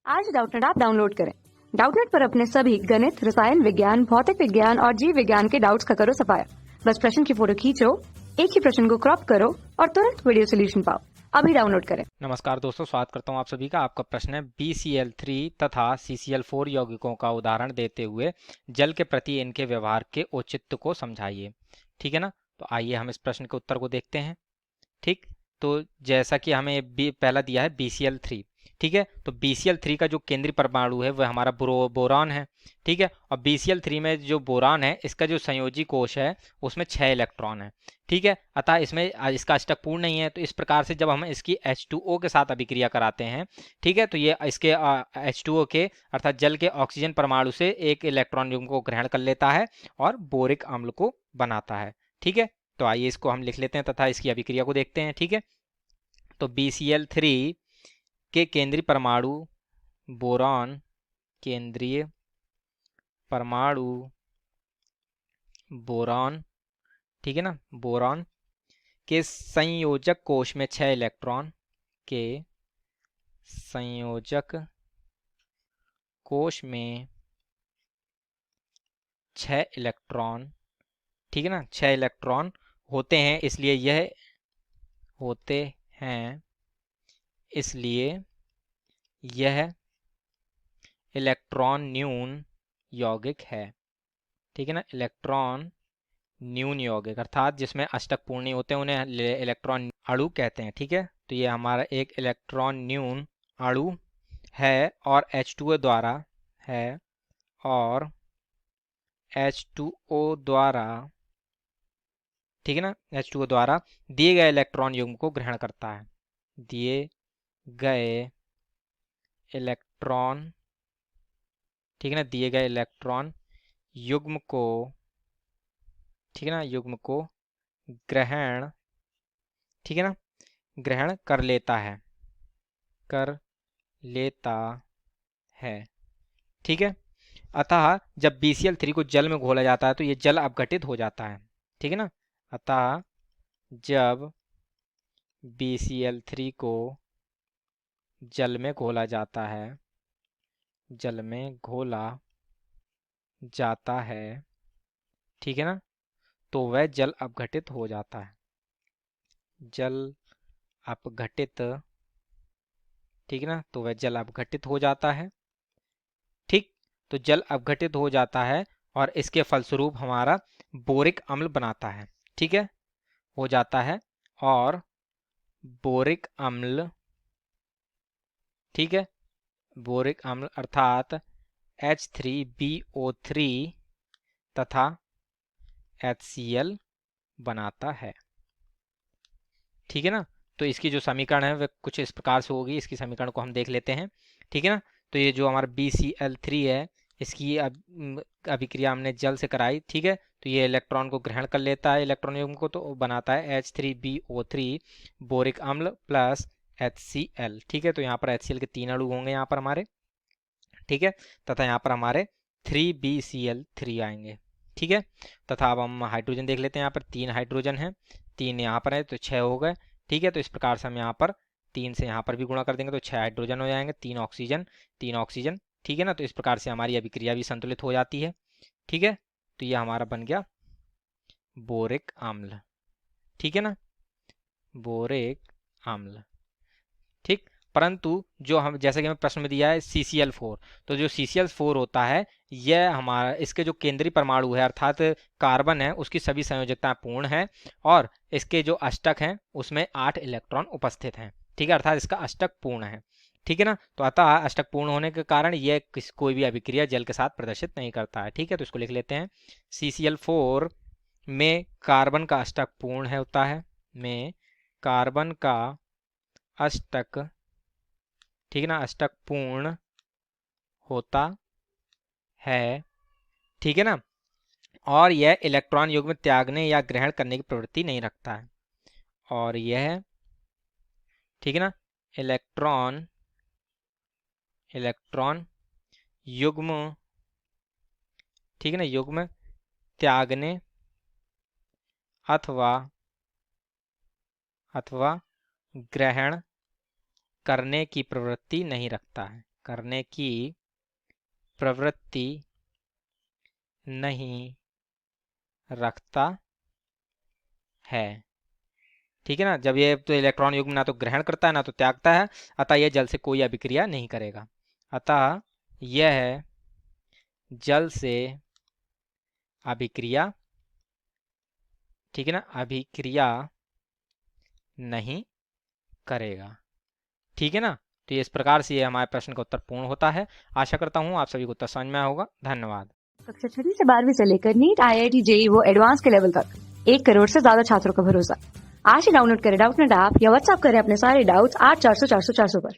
आज Doubtnut app download करें। Doubtnut पर अपने सभी गणित, रसायन विज्ञान, भौतिक विज्ञान और जीव विज्ञान के डाउट्स का करो सफाया। बस प्रश्न की फोटो खींचो, एक ही प्रश्न को क्रॉप करो और तुरंत वीडियो सोल्यूशन पाओ। अभी डाउनलोड करें। नमस्कार दोस्तों, स्वागत करता हूं आप सभी का। आपका प्रश्न है BCl3 तथा CCl4 यौगिकों का उदाहरण देते हुए जल के प्रति इनके व्यवहार के औचित्य को समझाइए। ठीक है ना। तो आइए हम इस प्रश्न के उत्तर को देखते हैं। ठीक, तो जैसा कि हमें पहला दिया है BCl3। ठीक है, तो BCl3 का जो केंद्रीय परमाणु है वह हमारा बोरान है। ठीक है, और BCl3 में जो बोरान है इसका जो संयोजी कोश है उसमें 6 इलेक्ट्रॉन है। ठीक है, अतः इसमें इसका अष्टक पूर्ण नहीं है। तो इस प्रकार से जब हम इसकी H2O के साथ अभिक्रिया कराते हैं, ठीक है, तो ये इसके H2O के अर्थात जल के ऑक्सीजन परमाणु से एक इलेक्ट्रॉन युग्म को ग्रहण कर लेता है और बोरिक अम्ल को बनाता है। ठीक है, तो आइए इसको हम लिख लेते हैं तथा इसकी अभिक्रिया को देखते हैं। ठीक है, तो BCl3 के केंद्रीय परमाणु बोरान, केंद्रीय परमाणु बोरान, ठीक है ना, बोरान के संयोजक कोश में 6 इलेक्ट्रॉन, के संयोजक कोश में 6 इलेक्ट्रॉन, ठीक है ना, 6 इलेक्ट्रॉन होते हैं, इसलिए यह होते हैं इसलिए यह इलेक्ट्रॉन न्यून यौगिक है। ठीक है ना, इलेक्ट्रॉन न्यून यौगिक अर्थात जिसमें अष्टक पूर्ण नहीं होते उन्हें इलेक्ट्रॉन अणु कहते हैं। ठीक है, तो ये हमारा एक इलेक्ट्रॉन न्यून अणु है और H2O द्वारा है और H2O द्वारा, ठीक है ना, H2O द्वारा दिए गए इलेक्ट्रॉन युग्म को ग्रहण करता है। दिए गए इलेक्ट्रॉन, ठीक है ना, दिए गए इलेक्ट्रॉन युग्म को, ठीक है ना, युग्म को ग्रहण, ठीक है ना, ग्रहण कर लेता है, कर लेता है। ठीक है, अतः जब BCl3 को जल में घोला जाता है तो ये जल अपघटित हो जाता है। ठीक है ना, अतः जब BCl3 को जल में घोला जाता है, जल में घोला जाता है, ठीक है ना, तो वह जल अपघटित हो जाता है। जल अपघटित, ठीक है ना, तो वह जल अपघटित हो जाता है। ठीक, तो जल अपघटित हो जाता है और इसके फलस्वरूप हमारा बोरिक अम्ल बनाता है। ठीक है, हो जाता है और बोरिक अम्ल, ठीक है, बोरिक अम्ल अर्थात H3BO3 तथा HCl बनाता है। ठीक है ना, तो इसकी जो समीकरण है वह कुछ इस प्रकार से होगी। इसकी समीकरण को हम देख लेते हैं। ठीक है ना, तो ये जो हमारा BCl3 है इसकी अभिक्रिया हमने जल से कराई। ठीक है, तो ये इलेक्ट्रॉन को ग्रहण कर लेता है, इलेक्ट्रॉन युग्म को, तो बनाता है H3BO3 बोरिक अम्ल प्लस HCl। ठीक है, तो यहाँ पर HCl के 3 अणु होंगे यहाँ पर हमारे। ठीक है, तथा यहाँ पर हमारे 3BCl3 आएंगे। ठीक है, तथा अब हम हाइड्रोजन देख लेते हैं। यहाँ पर 3 हाइड्रोजन है, 3 यहाँ पर है तो 6 हो गए। ठीक है, तो इस प्रकार से हम यहाँ पर 3 से यहाँ पर भी गुणा कर देंगे तो 6 हाइड्रोजन हो जाएंगे, 3 ऑक्सीजन, 3 ऑक्सीजन। ठीक है ना, तो इस प्रकार से हमारी अभिक्रिया भी संतुलित हो जाती है। ठीक है, तो ये हमारा बन गया बोरिक अम्ल। ठीक है ना, बोरिक अम्ल। ठीक, परंतु जो हम, जैसा कि हमें प्रश्न में दिया है CCl4, तो जो CCl4 होता है यह हमारा, इसके जो केंद्रीय परमाणु है अर्थात कार्बन है उसकी सभी संयोजकताएं पूर्ण है और इसके जो अष्टक हैं उसमें 8 इलेक्ट्रॉन उपस्थित हैं। ठीक है, अर्थात इसका अष्टक पूर्ण है। ठीक है ना, तो अतः अष्टक पूर्ण होने के कारण यह कोई भी अभिक्रिया जल के साथ प्रदर्शित नहीं करता है। ठीक है, तो इसको लिख लेते हैं। CCl4 में कार्बन का अष्टक पूर्ण है, होता है, में कार्बन का अष्टक, ठीक है ना, अष्टक पूर्ण होता है। ठीक है ना, और यह इलेक्ट्रॉन युग्म त्यागने या ग्रहण करने की प्रवृत्ति नहीं रखता है। और यह, ठीक है ना, इलेक्ट्रॉन इलेक्ट्रॉन युग्म, ठीक है ना, युग्म त्यागने अथवा अथवा ग्रहण करने की प्रवृत्ति नहीं रखता है। करने की प्रवृत्ति नहीं रखता है। ठीक है ना, जब ये तो इलेक्ट्रॉन युग्म ना तो ग्रहण करता है ना तो त्यागता है, अतः यह जल से कोई अभिक्रिया नहीं करेगा। अतः यह जल से अभिक्रिया, ठीक है ना, अभिक्रिया नहीं करेगा। ठीक है ना, तो इस प्रकार से ये हमारे प्रश्न का उत्तर पूर्ण होता है। आशा करता हूँ आप सभी को उत्तर समझ में आया होगा। धन्यवाद। कक्षा 6वीं से 12वीं से लेकर नीट, IIT, JEE वो एडवांस के लेवल तक 1 करोड़ से ज्यादा छात्रों का भरोसा। आज ही डाउनलोड करें डाउटनेट ऐप या व्हाट्सएप करें अपने सारे डाउट्स 8400 400 400 पर।